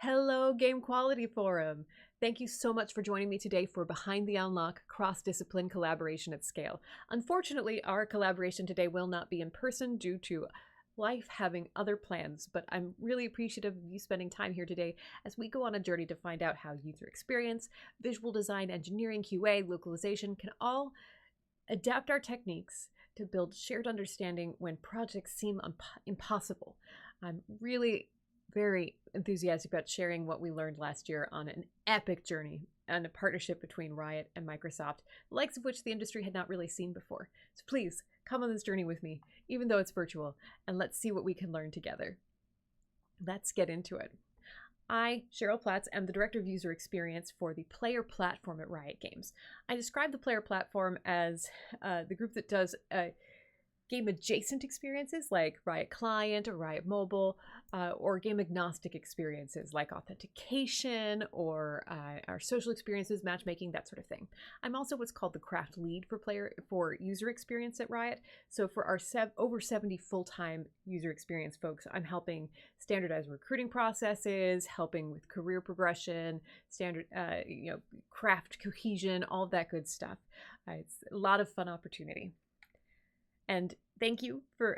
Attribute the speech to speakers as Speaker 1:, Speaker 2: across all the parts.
Speaker 1: Hello, Game Quality Forum. Thank you so much for joining me today for Behind the Unlock cross-discipline collaboration at scale. Unfortunately, our collaboration today will not be in person due to life having other plans, but I'm really appreciative of you spending time here today as we go on a journey to find out how user experience, visual design, engineering, QA, localization can all adapt our techniques to build shared understanding when projects seem impossible. I'm really very enthusiastic about sharing what we learned last year on an epic journey and a partnership between Riot and Microsoft, the likes of which the industry had not really seen before. So please come on this journey with me, even though it's virtual, and let's see what we can learn together. Let's get into it. I, Cheryl Platz, am the Director of User Experience for the Player Platform at Riot Games. I describe the Player Platform as the group that does game-adjacent experiences like Riot Client or Riot Mobile, or game-agnostic experiences like authentication or our social experiences, matchmaking, that sort of thing. I'm also what's called the craft lead for user experience at Riot. So for our over 70 full-time user experience folks, I'm helping standardize recruiting processes, helping with career progression, craft cohesion, all of that good stuff. It's a lot of fun opportunity. And thank you for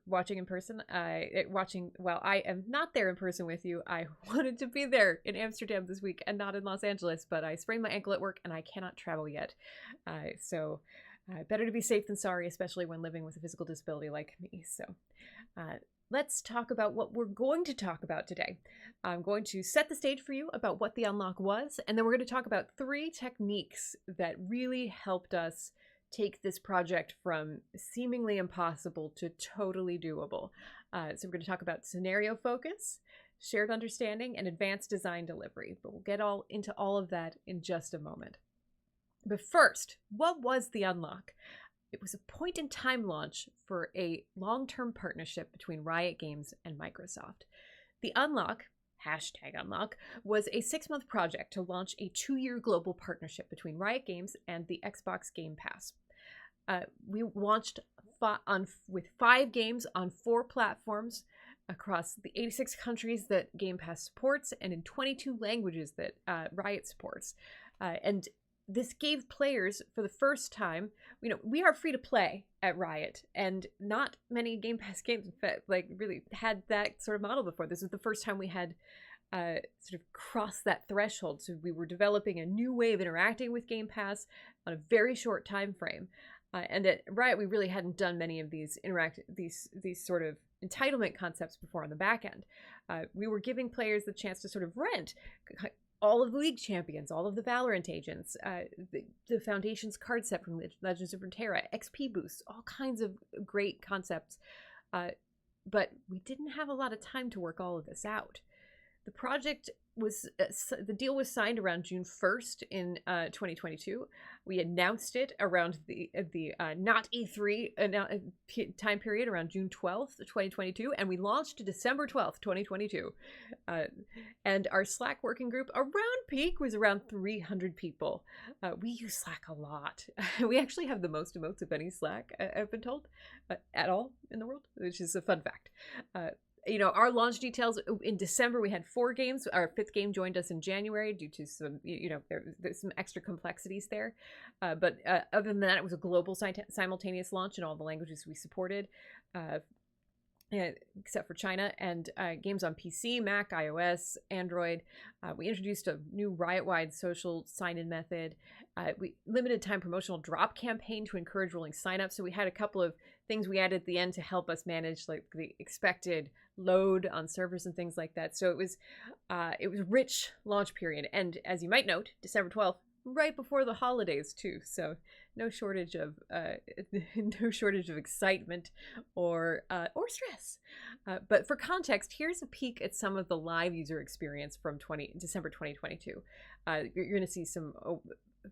Speaker 1: watching in person. While I am not there in person with you, I wanted to be there in Amsterdam this week and not in Los Angeles, but I sprained my ankle at work and I cannot travel yet. So better to be safe than sorry, especially when living with a physical disability like me. So let's talk about what we're going to talk about today. I'm going to set the stage for you about what the unlock was, and then we're going to talk about 3 techniques that really helped us take this project from seemingly impossible to totally doable. So we're going to talk about scenario focus, shared understanding, and advanced design delivery. But we'll get into all of that in just a moment. But first, what was the unlock? It was a point-in-time launch for a long-term partnership between Riot Games and Microsoft. The unlock, #unlock, was a 6-month project to launch a 2-year global partnership between Riot Games and the Xbox Game Pass. We launched with 5 games on 4 platforms across the 86 countries that Game Pass supports and in 22 languages that Riot supports. And this gave players, for the first time, we are free to play at Riot, and not many Game Pass games really had that sort of model before. This is the first time we had sort of crossed that threshold. So we were developing a new way of interacting with Game Pass on a very short time frame. And at Riot, we really hadn't done many of these sort of entitlement concepts before on the back end. We were giving players the chance to sort of rent all of the League champions, all of the Valorant agents, the Foundation's card set from Legends of Runeterra, XP boosts, all kinds of great concepts. But we didn't have a lot of time to work all of this out. The project the deal was signed around June 1st in 2022. We announced it around the not E3 time period around June 12th, 2022, and we launched December 12th, 2022. And our Slack working group around peak was around 300 people. We use Slack a lot. We actually have the most emotes of any Slack, I've been told, at all in the world, which is a fun fact. Our launch details in December, we had 4 games. Our 5th game joined us in January due to some, there's some extra complexities there. But other than that, it was a global simultaneous launch in all the languages we supported, except for China, and games on PC, Mac, iOS, Android. We introduced a new Riot-wide social sign-in method. We limited time promotional drop campaign to encourage rolling sign-ups. So we had a couple of things we added at the end to help us manage like the expected load on servers and things like that. So it was a rich launch period. And as you might note, December 12th, right before the holidays too. So no shortage of excitement or stress. But for context, here's a peek at some of the live user experience from December 2022. You're going to see some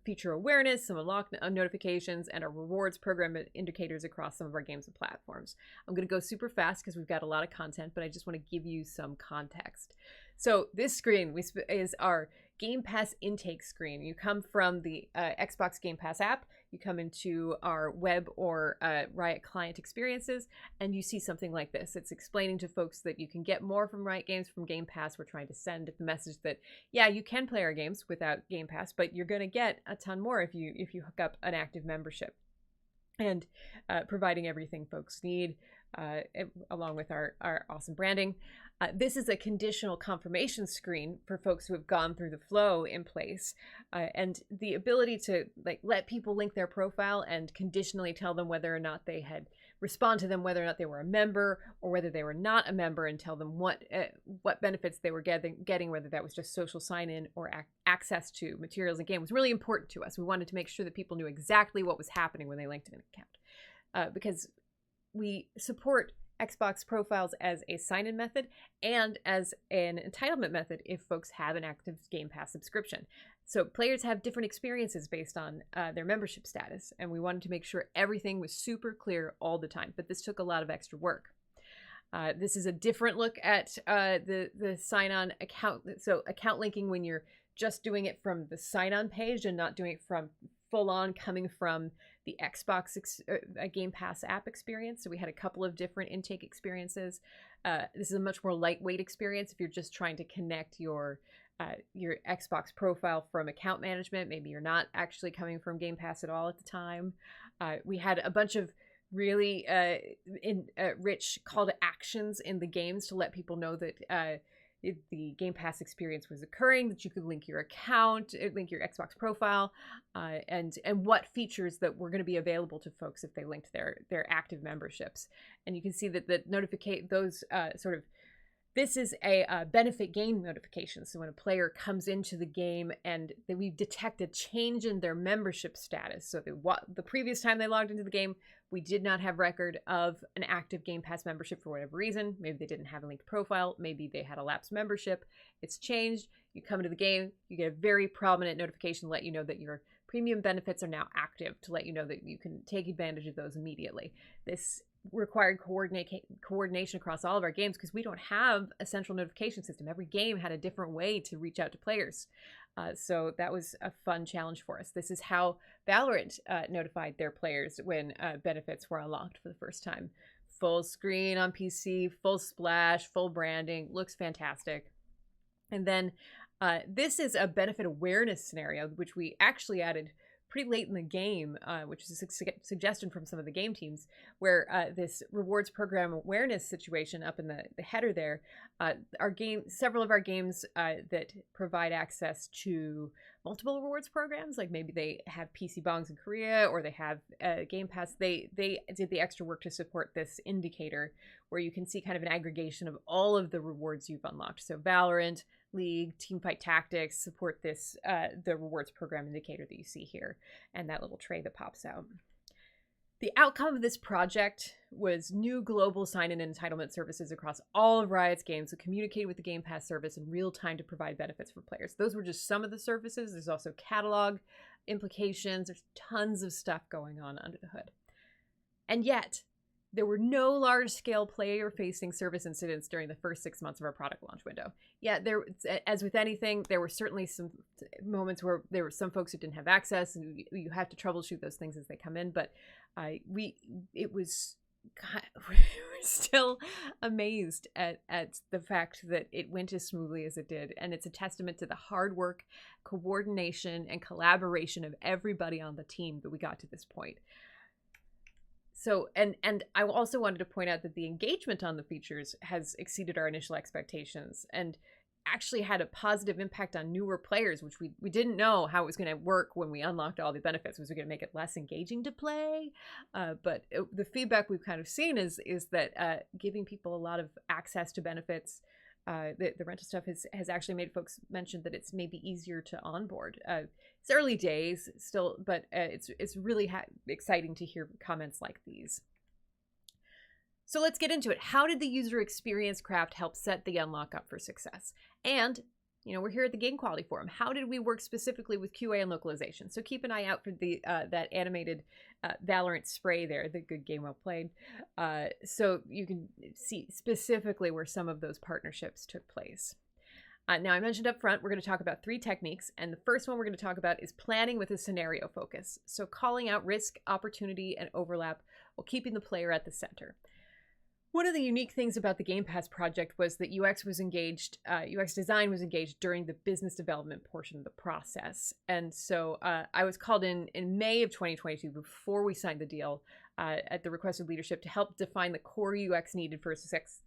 Speaker 1: feature awareness, some unlock notifications, and our rewards program indicators across some of our games and platforms. I'm going to go super fast because we've got a lot of content, but I just want to give you some context. So this screen is our Game Pass intake screen. You come from the Xbox Game Pass app, you come into our web or Riot client experiences, and you see something like this. It's explaining to folks that you can get more from Riot Games from Game Pass. We're trying to send the message that, yeah, you can play our games without Game Pass, but you're going to get a ton more if you hook up an active membership. And providing everything folks need, along with our awesome branding. This is a conditional confirmation screen for folks who have gone through the flow in place, and the ability to let people link their profile and conditionally tell them whether or not they had respond to them, whether or not they were a member or whether they were not a member, and tell them what benefits they were getting, whether that was just social sign-in or access to materials and game, was really important to us. We wanted to make sure that people knew exactly what was happening when they linked an account, because we support Xbox profiles as a sign-in method and as an entitlement method if folks have an active Game Pass subscription. So players have different experiences based on their membership status, and we wanted to make sure everything was super clear all the time, but this took a lot of extra work. This is a different look at the sign-on account. So account linking when you're just doing it from the sign-on page and not doing it from full-on coming from the Xbox Game Pass app experience. So we had a couple of different intake experiences. This is a much more lightweight experience if you're just trying to connect your Xbox profile from account management. Maybe you're not actually coming from Game Pass at all at the time. We had a bunch of really rich call to actions in the games to let people know that the Game Pass experience was occurring, that you could link your account, link your Xbox profile, and what features that were going to be available to folks if they linked their active memberships. And you can see that those this is a benefit gain notification. So when a player comes into the game and we detect a change in their membership status, so the previous time they logged into the game, we did not have record of an active Game Pass membership for whatever reason. Maybe they didn't have a linked profile. Maybe they had a lapsed membership. It's changed. You come into the game, you get a very prominent notification to let you know that your premium benefits are now active, to let you know that you can take advantage of those immediately. This required coordination across all of our games because we don't have a central notification system. Every game had a different way to reach out to players. So that was a fun challenge for us. This is how Valorant notified their players when benefits were unlocked for the first time. Full screen on PC, full splash, full branding, looks fantastic. And then this is a benefit awareness scenario, which we actually added pretty late in the game, which is a suggestion from some of the game teams, where this rewards program awareness situation up in the header there, several of our games that provide access to multiple rewards programs, like maybe they have PC bongs in Korea or they have Game Pass, they did the extra work to support this indicator where you can see kind of an aggregation of all of the rewards you've unlocked. So Valorant, League, Teamfight Tactics support this, the rewards program indicator that you see here, and that little tray that pops out. The outcome of this project was new global sign-in and entitlement services across all of Riot's games that communicate with the Game Pass service in real time to provide benefits for players. Those were just some of the services. There's also catalog implications. There's tons of stuff going on under the hood. And yet, there were no large-scale player-facing service incidents during the first 6 months of our product launch window. Yeah, as with anything, there were certainly some moments where there were some folks who didn't have access, and you have to troubleshoot those things as they come in. But we were still amazed at the fact that it went as smoothly as it did, and it's a testament to the hard work, coordination, and collaboration of everybody on the team that we got to this point. So, and I also wanted to point out that the engagement on the features has exceeded our initial expectations and actually had a positive impact on newer players, which we didn't know how it was going to work when we unlocked all the benefits. Was it going to make it less engaging to play? But the feedback we've kind of seen is that giving people a lot of access to benefits, the rental stuff has actually made folks mention that it's maybe easier to onboard. It's early days still, but it's really exciting to hear comments like these. So let's get into it. How did the user experience craft help set the unlock up for success? And, we're here at the Game Quality Forum. How did we work specifically with QA and localization? So keep an eye out for the that animated Valorant spray there, the good game well played. So you can see specifically where some of those partnerships took place. Now, I mentioned up front, we're going to talk about 3 techniques, and the first one we're going to talk about is planning with a scenario focus. So calling out risk, opportunity, and overlap while keeping the player at the center. One of the unique things about the Game Pass project was that UX design was engaged during the business development portion of the process. And so I was called in May of 2022, before we signed the deal, at the request of leadership, to help define the core UX needed for a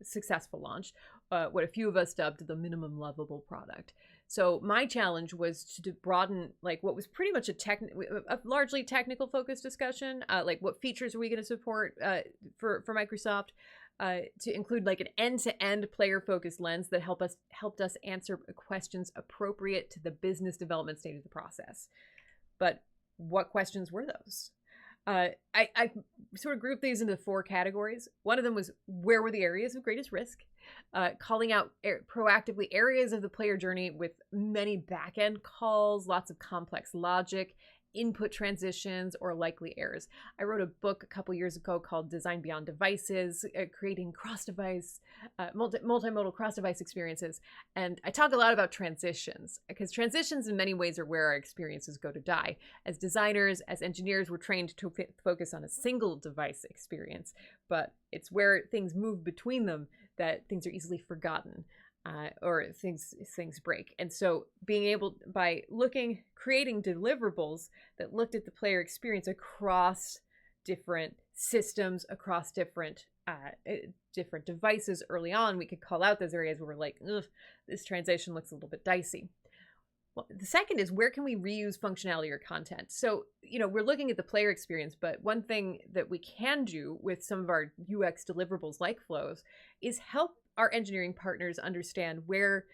Speaker 1: successful launch, what a few of us dubbed the minimum lovable product. So my challenge was to broaden what was pretty much a largely technical focused discussion, like what features are we going to support for Microsoft, to include an end-to-end player-focused lens that helped us answer questions appropriate to the business development stage of the process. But what questions were those? I sort of grouped these into 4 categories. One of them was, where were the areas of greatest risk? Calling out proactively areas of the player journey with many back-end calls, lots of complex logic, input transitions, or likely errors. I wrote a book a couple years ago called Design Beyond Devices, creating cross-device, multimodal cross-device experiences. And I talk a lot about transitions, because transitions in many ways are where our experiences go to die. As designers, as engineers, we're trained to focus on a single device experience, but it's where things move between them that things are easily forgotten. Or things break. And so being able, by creating deliverables that looked at the player experience across different systems, across different devices early on, we could call out those areas where we're like, ugh, this transition looks a little bit dicey. Well, the second is, where can we reuse functionality or content? So, we're looking at the player experience, but one thing that we can do with some of our UX deliverables like flows is help our engineering partners understand where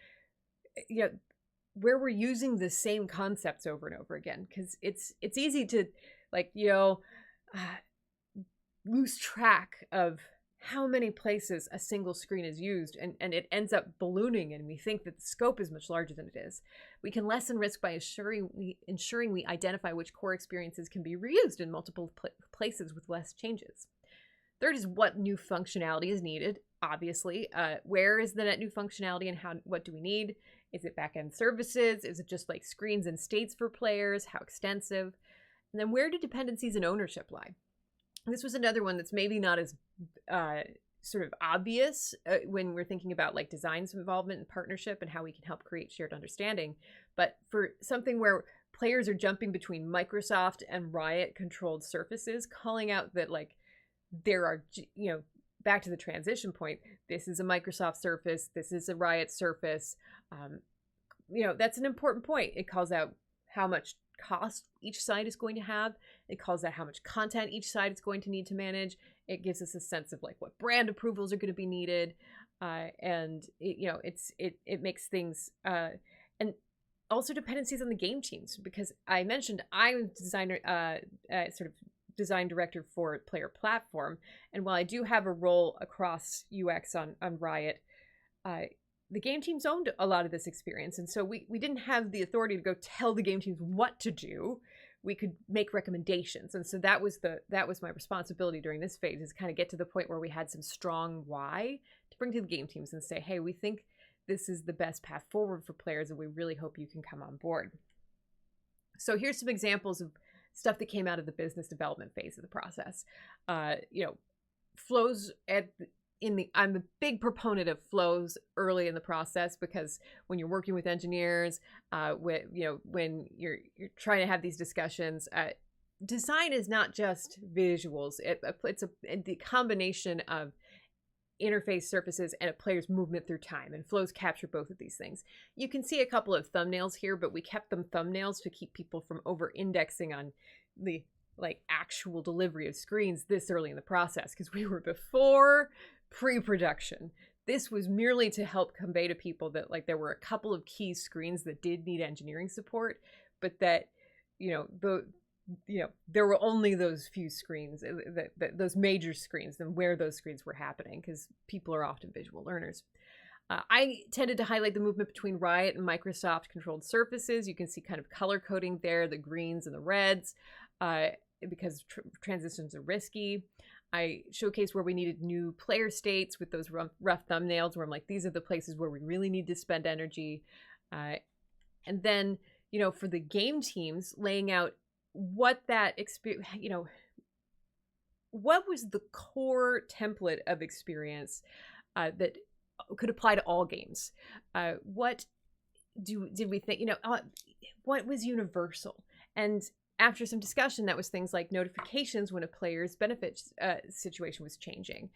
Speaker 1: we're using the same concepts over and over again, because it's easy to lose track of how many places a single screen is used, and it ends up ballooning, and we think that the scope is much larger than it is. We can lessen risk by ensuring we identify which core experiences can be reused in multiple places with less changes. Third is, what new functionality is needed. Obviously, where is the net new functionality, and what do we need? Is it backend services? Is it just screens and states for players? How extensive? And then, where do dependencies and ownership lie? This was another one that's maybe not as sort of obvious when we're thinking about design's involvement and partnership and how we can help create shared understanding. But for something where players are jumping between Microsoft and Riot controlled surfaces, calling out that there are, back to the transition point, this is a Microsoft surface, this is a Riot surface. That's an important point. It calls out how much cost each side is going to have. It calls out how much content each side is going to need to manage. It gives us a sense of what brand approvals are going to be needed. And it makes things, and also dependencies on the game teams, because I mentioned I'm a designer, sort of design director for Player Platform. And while I do have a role across UX on Riot, the game teams owned a lot of this experience. And so we didn't have the authority to go tell the game teams what to do. We could make recommendations. And so that was my responsibility during this phase, is kind of get to the point where we had some strong why to bring to the game teams and say, hey, we think this is the best path forward for players, and we really hope you can come on board. So here's some examples of stuff that came out of the business development phase of the process. Flows I'm a big proponent of flows early in the process, because when you're working with engineers, when you're trying to have these discussions, design is not just visuals. It's the combination of interface surfaces and a player's movement through time, and flows capture both of these things. You can see a couple of thumbnails here, but we kept them thumbnails to keep people from over-indexing on the actual delivery of screens this early in the process, because we were before pre-production. This was merely to help convey to people that there were a couple of key screens that did need engineering support, but that there were only those few screens, those major screens, and where those screens were happening, because people are often visual learners. I tended to highlight the movement between Riot and Microsoft controlled surfaces. You can see kind of color coding there, the greens and the reds, because transitions are risky. I showcased where we needed new player states with those rough thumbnails where I'm like, these are the places where we really need to spend energy. And then, for the game teams, laying out what that experience, what was the core template of experience that could apply to all games? What did we think, what was universal? And after some discussion, that was things like notifications when a player's benefits situation was changing.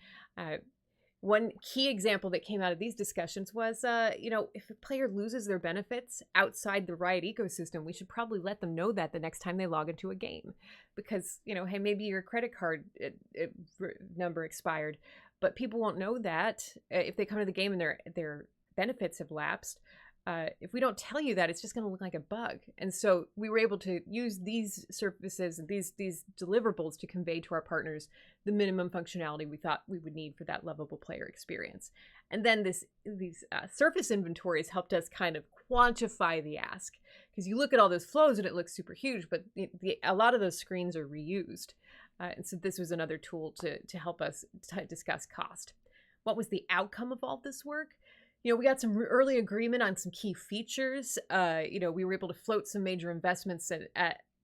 Speaker 1: One key example that came out of these discussions was, if a player loses their benefits outside the Riot ecosystem, we should probably let them know that the next time they log into a game. Because, hey, maybe your credit card number expired, but people won't know that if they come to the game and their benefits have lapsed. If we don't tell you that, it's just going to look like a bug. And so we were able to use these services and these deliverables to convey to our partners the minimum functionality we thought we would need for that lovable player experience. And then these surface inventories helped us kind of quantify the ask, because you look at all those flows and it looks super huge, but a lot of those screens are reused. And so this was another tool to help us discuss cost. What was the outcome of all this work? We got some early agreement on some key features. We were able to float some major investments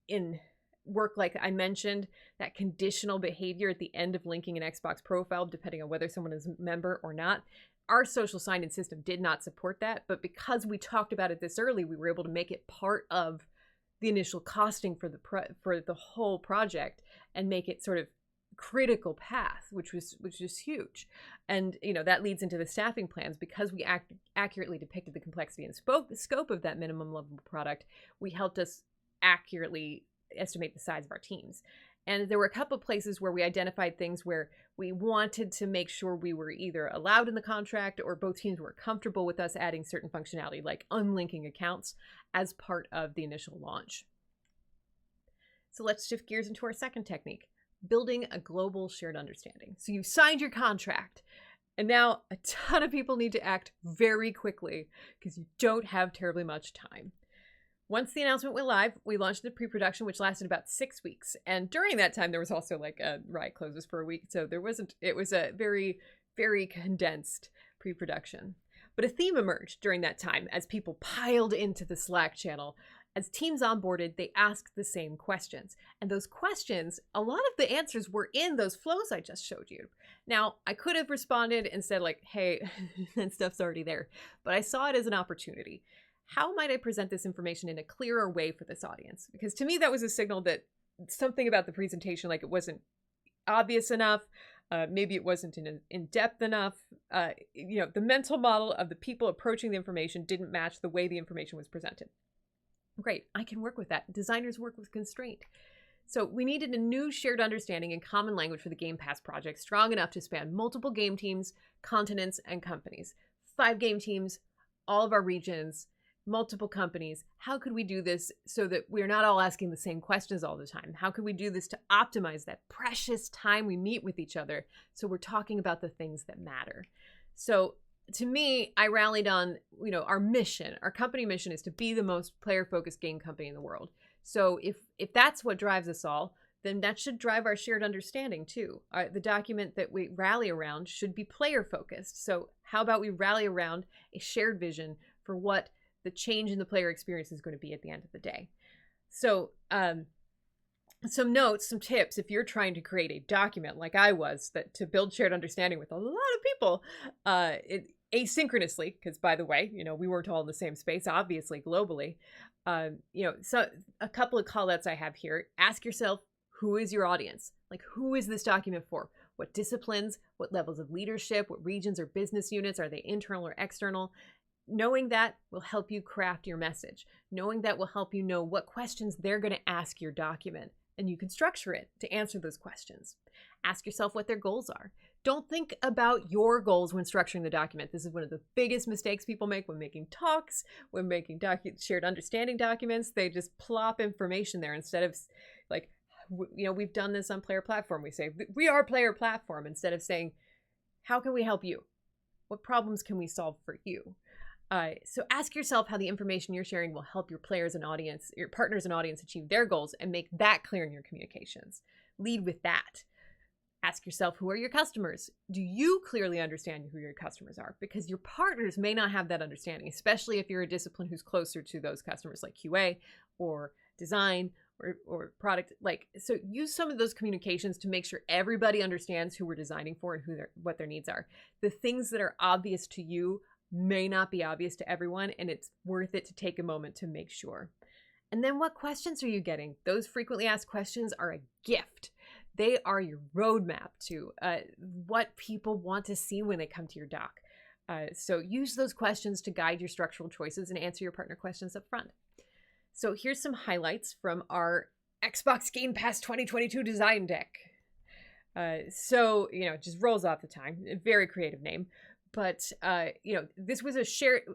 Speaker 1: in work, like I mentioned, that conditional behavior at the end of linking an Xbox profile, depending on whether someone is a member or not. Our social sign-in system did not support that, but because we talked about it this early, we were able to make it part of the initial costing for the whole project and make it sort of critical path, which was huge. And that leads into the staffing plans. Because we accurately depicted the complexity and scope of that minimum level product, we helped us accurately estimate the size of our teams. And there were a couple of places where we identified things where we wanted to make sure we were either allowed in the contract or both teams were comfortable with us adding certain functionality, like unlinking accounts, as part of the initial launch. So let's shift gears into our second technique: building a global shared understanding. So you've signed your contract, and now a ton of people need to act very quickly because you don't have terribly much time. Once the announcement went live, we launched the pre-production, which lasted about 6 weeks. And during that time, there was also Riot closes for a week. So it was a very, very condensed pre-production. But a theme emerged during that time as people piled into the Slack channel. As teams onboarded, they asked the same questions. And those questions, a lot of the answers were in those flows I just showed you. Now, I could have responded and said hey, that stuff's already there. But I saw it as an opportunity. How might I present this information in a clearer way for this audience? Because to me, that was a signal that something about the presentation, it wasn't obvious enough. Maybe it wasn't in-depth enough. The mental model of the people approaching the information didn't match the way the information was presented. Great, I can work with that. Designers work with constraint. So we needed a new shared understanding and common language for the Game Pass project, strong enough to span multiple game teams, continents, and companies. 5 game teams, all of our regions, multiple companies. How could we do this so that we're not all asking the same questions all the time? How could we do this to optimize that precious time we meet with each other so we're talking about the things that matter? So to me, I rallied on, our mission. Our company mission is to be the most player-focused game company in the world. So if that's what drives us all, then that should drive our shared understanding too. The document that we rally around should be player-focused. So how about we rally around a shared vision for what the change in the player experience is going to be at the end of the day? So some notes, some tips, if you're trying to create a document like I was, that to build shared understanding with a lot of people, asynchronously, because by the way, we weren't all in the same space, obviously globally. So a couple of call outs I have here. Ask yourself, who is your audience? Who is this document for? What disciplines, what levels of leadership, what regions or business units, are they internal or external? Knowing that will help you craft your message. Knowing that will help you know what questions they're going to ask your document, and you can structure it to answer those questions. Ask yourself what their goals are. Don't think about your goals when structuring the document. This is one of the biggest mistakes people make when making talks, when making shared understanding documents. They just plop information there instead of we've done this on Player Platform. We say, we are Player Platform, instead of saying, how can we help you? What problems can we solve for you? So ask yourself how the information you're sharing will help your players and audience, your partners and audience, achieve their goals, and make that clear in your communications. Lead with that. Ask yourself, who are your customers? Do you clearly understand who your customers are? Because your partners may not have that understanding, especially if you're a discipline who's closer to those customers like QA or design or product. So use some of those communications to make sure everybody understands who we're designing for and what their needs are. The things that are obvious to you may not be obvious to everyone, and it's worth it to take a moment to make sure. And then what questions are you getting? Those frequently asked questions are a gift. They are your roadmap to what people want to see when they come to your doc. So use those questions to guide your structural choices and answer your partner questions up front. So here's some highlights from our Xbox Game Pass 2022 design deck. It just rolls off the tongue. A very creative name. But, this was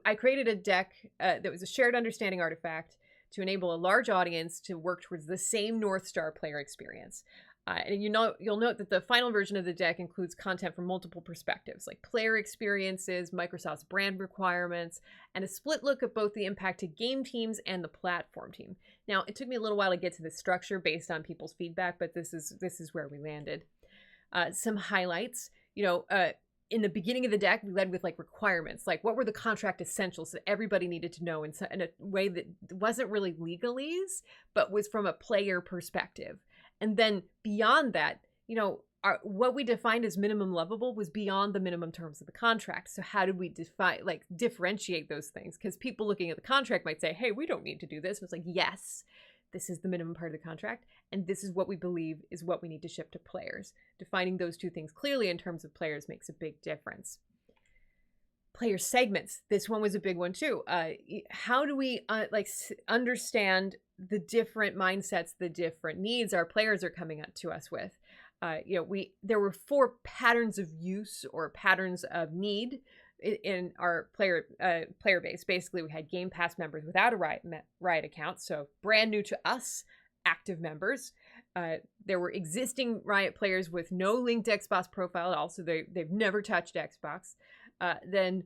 Speaker 1: I created a deck that was a shared understanding artifact to enable a large audience to work towards the same North Star player experience. And you'll note that the final version of the deck includes content from multiple perspectives, like player experiences, Microsoft's brand requirements, and a split look at both the impact to game teams and the platform team. Now, it took me a little while to get to this structure based on people's feedback, but this is where we landed. Some highlights, in the beginning of the deck, we led with requirements, like what were the contract essentials that everybody needed to know in a way that wasn't really legalese, but was from a player perspective. And then beyond that, what we defined as minimum lovable was beyond the minimum terms of the contract. So how did we differentiate those things? Because people looking at the contract might say, hey, we don't need to do this. And it's like, yes, this is the minimum part of the contract. And this is what we believe is what we need to ship to players. Defining those two things clearly in terms of players makes a big difference. Player segments. This one was a big one too. How do we understand the different mindsets, the different needs our players are coming up to us with? There were 4 patterns of use or patterns of need in our player base. Basically, we had Game Pass members without a Riot account, so brand new to us, active members. There were existing Riot players with no linked Xbox profile at all, so they've never touched Xbox. Then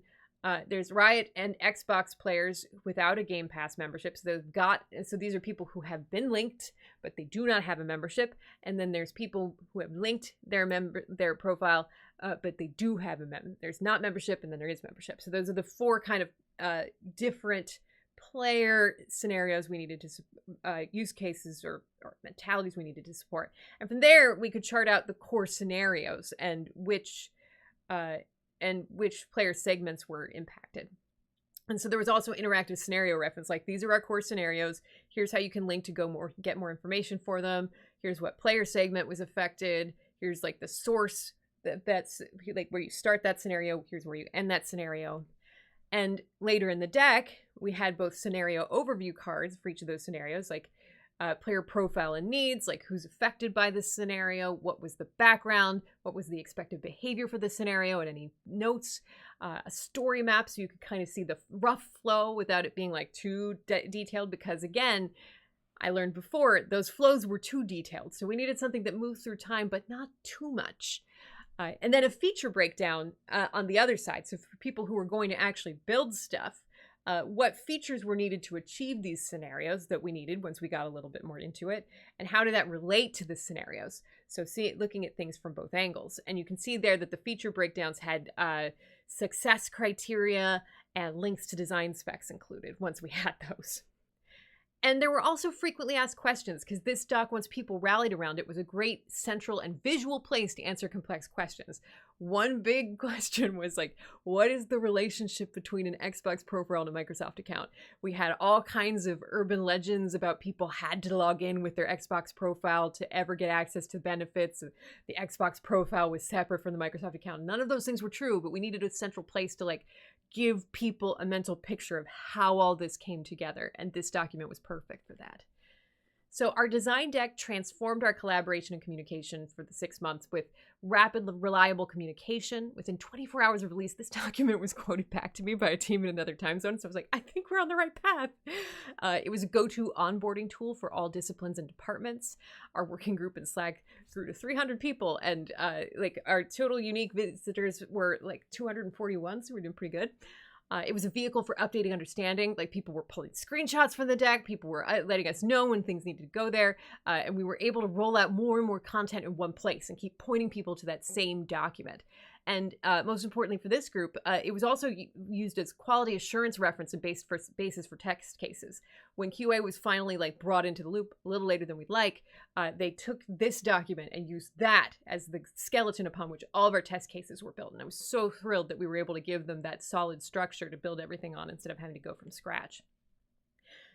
Speaker 1: there's Riot and Xbox players without a Game Pass membership. So these are people who have been linked, but they do not have a membership. And then there's people who have linked their profile, but they do have there's not membership, and then there is membership. So those are the 4 kind of different player scenarios we needed to use cases or mentalities we needed to support. And from there, we could chart out the core scenarios and which player segments were impacted. And so there was also interactive scenario reference, like these are our core scenarios. Here's how you can link to get more information for them. Here's what player segment was affected. Here's the source that's where you start that scenario. Here's where you end that scenario. And later in the deck, we had both scenario overview cards for each of those scenarios, like player profile and needs, like who's affected by this scenario, what was the background, what was the expected behavior for the scenario, and any notes, a story map so you could kind of see the rough flow without it being too detailed, because again, I learned before, those flows were too detailed. So we needed something that moves through time, but not too much. And then a feature breakdown on the other side. So for people who are going to actually build stuff, what features were needed to achieve these scenarios that we needed once we got a little bit more into it, and how did that relate to the scenarios? So looking at things from both angles. And you can see there that the feature breakdowns had success criteria and links to design specs included once we had those. And there were also frequently asked questions, because this doc, once people rallied around it, was a great central and visual place to answer complex questions. One big question was what is the relationship between an Xbox profile and a Microsoft account? We had all kinds of urban legends about people had to log in with their Xbox profile to ever get access to benefits. The Xbox profile was separate from the Microsoft account. None of those things were true, but we needed a central place to give people a mental picture of how all this came together. And this document was perfect for that. So our design deck transformed our collaboration and communication for the 6 months with rapid, reliable communication. Within 24 hours of release, this document was quoted back to me by a team in another time zone. So I was like, I think we're on the right path. It was a go-to onboarding tool for all disciplines and departments. Our working group in Slack grew to 300 people. And our total unique visitors were 241, so we're doing pretty good. It was a vehicle for updating understanding. Like, people were pulling screenshots from the deck. People were letting us know when things needed to go there. And we were able to roll out more and more content in one place and keep pointing people to that same document. And most importantly for this group, it was also used as quality assurance reference and basis for test cases. When QA was finally like brought into the loop a little later than we'd like, they took this document and used that as the skeleton upon which all of our test cases were built. And I was so thrilled that we were able to give them that solid structure to build everything on instead of having to go from scratch.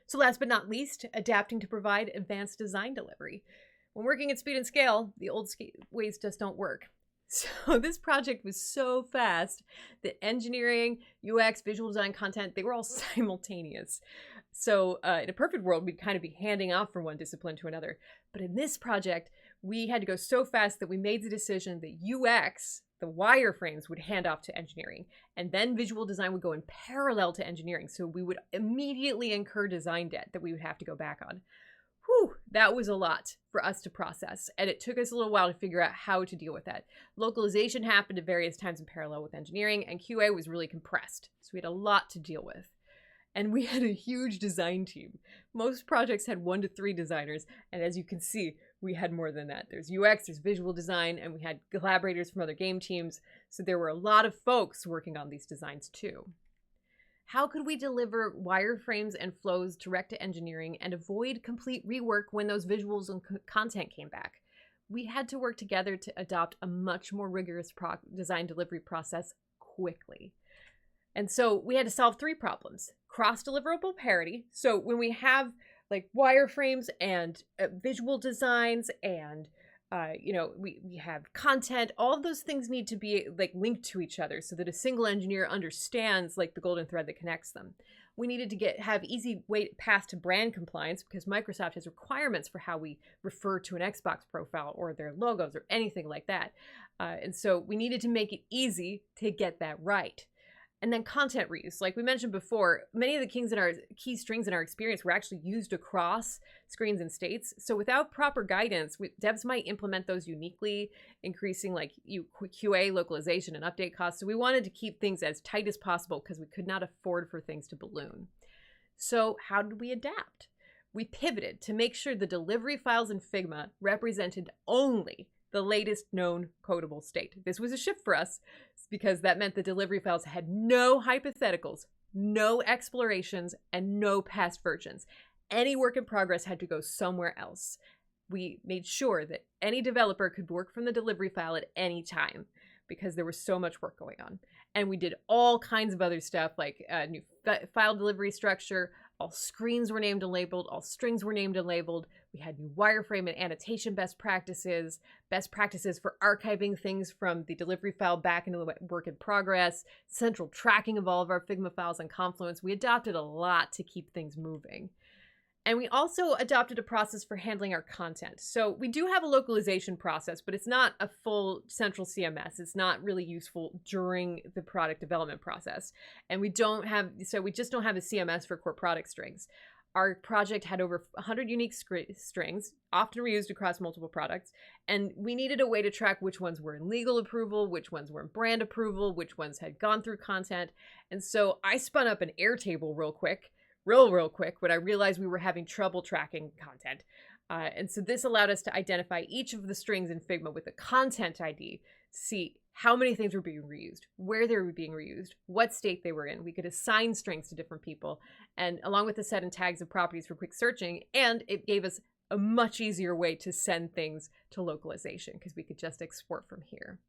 Speaker 1: So last but not least, adapting to provide advanced design delivery. When working at speed and scale, the old ways just don't work. So this project was so fast that engineering, UX, visual design, content, they were all simultaneous. So in a perfect world, we'd kind of be handing off from one discipline to another. But in this project, we had to go so fast that we made the decision that UX, the wireframes, would hand off to engineering. And then visual design would go in parallel to engineering. So we would immediately incur design debt that we would have to go back on. Whew, that was a lot for us to process, and it took us a little while to figure out how to deal with that. Localization happened at various times in parallel with engineering, and QA was really compressed, so we had a lot to deal with. And we had a huge design team. Most projects had 1 to 3 designers, and as you can see, we had more than that. There's UX, there's visual design, and we had collaborators from other game teams, so there were a lot of folks working on these designs too. How could we deliver wireframes and flows direct to engineering and avoid complete rework when those visuals and content came back? We had to work together to adopt a much more rigorous design delivery process quickly. And so we had to solve 3 problems. Cross-deliverable parity. So when we have like wireframes and visual designs and we have content, all of those things need to be like linked to each other so that a single engineer understands like the golden thread that connects them. We needed to have easy path to brand compliance because Microsoft has requirements for how we refer to an Xbox profile or their logos or anything like that. And so we needed to make it easy to get that right. And then content reuse. Like we mentioned before, many of the key strings in our experience were actually used across screens and states. So without proper guidance, devs might implement those uniquely, increasing like QA, localization, and update costs. So we wanted to keep things as tight as possible because we could not afford for things to balloon. So how did we adapt? We pivoted to make sure the delivery files in Figma represented only the latest known codable state. This was a shift for us because that meant the delivery files had no hypotheticals, no explorations, and no past versions. Any work in progress had to go somewhere else. We made sure that any developer could work from the delivery file at any time because there was so much work going on. And we did all kinds of other stuff like new file delivery structure. All screens were named and labeled. All strings were named and labeled. We had new wireframe and annotation best practices for archiving things from the delivery file back into the work in progress, central tracking of all of our Figma files on Confluence. We adopted a lot to keep things moving. And we also adopted a process for handling our content. So we do have a localization process, but it's not a full central CMS. It's not really useful during the product development process. And we just don't have a CMS for core product strings. Our project had over 100 unique strings, often reused across multiple products, and we needed a way to track which ones were in legal approval, which ones were in brand approval, which ones had gone through content. And so I spun up an Airtable real quick when I realized we were having trouble tracking content. And so this allowed us to identify each of the strings in Figma with a content ID, see how many things were being reused, where they were being reused, what state they were in. We could assign strings to different people, and along with the set and tags of properties for quick searching, and it gave us a much easier way to send things to localization because we could just export from here.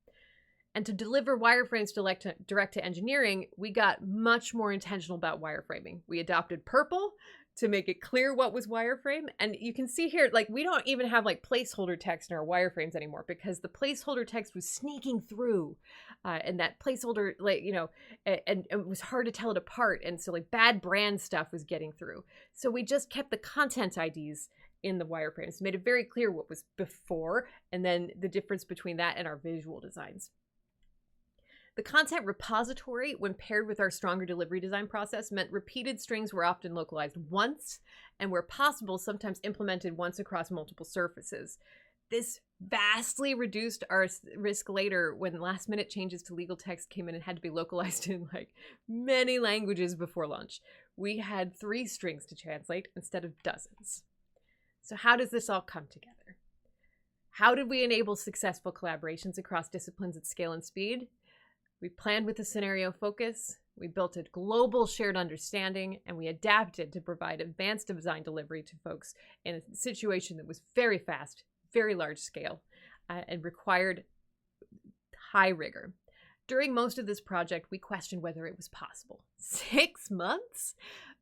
Speaker 1: And to deliver wireframes direct to engineering, we got much more intentional about wireframing. We adopted purple to make it clear what was wireframe. And you can see here, like, we don't even have like placeholder text in our wireframes anymore because the placeholder text was sneaking through and that placeholder, and it was hard to tell it apart. And so like bad brand stuff was getting through. So we just kept the content IDs in the wireframes, made it very clear what was before and then the difference between that and our visual designs. The content repository, when paired with our stronger delivery design process, meant repeated strings were often localized once and where possible, sometimes implemented once across multiple surfaces. This vastly reduced our risk later when last minute changes to legal text came in and had to be localized in like many languages before launch. We had 3 strings to translate instead of dozens. So how does this all come together? How did we enable successful collaborations across disciplines at scale and speed? We planned with a scenario focus, we built a global shared understanding, and we adapted to provide advanced design delivery to folks in a situation that was very fast, very large scale, and required high rigor. During most of this project, we questioned whether it was possible. 6 months?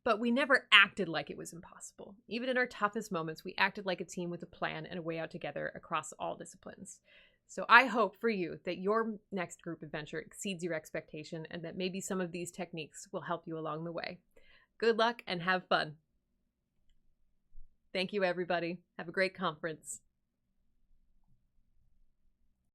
Speaker 1: But we never acted like it was impossible. Even in our toughest moments, we acted like a team with a plan and a way out together across all disciplines. So I hope for you that your next group adventure exceeds your expectation and that maybe some of these techniques will help you along the way. Good luck and have fun. Thank you, everybody. Have a great conference.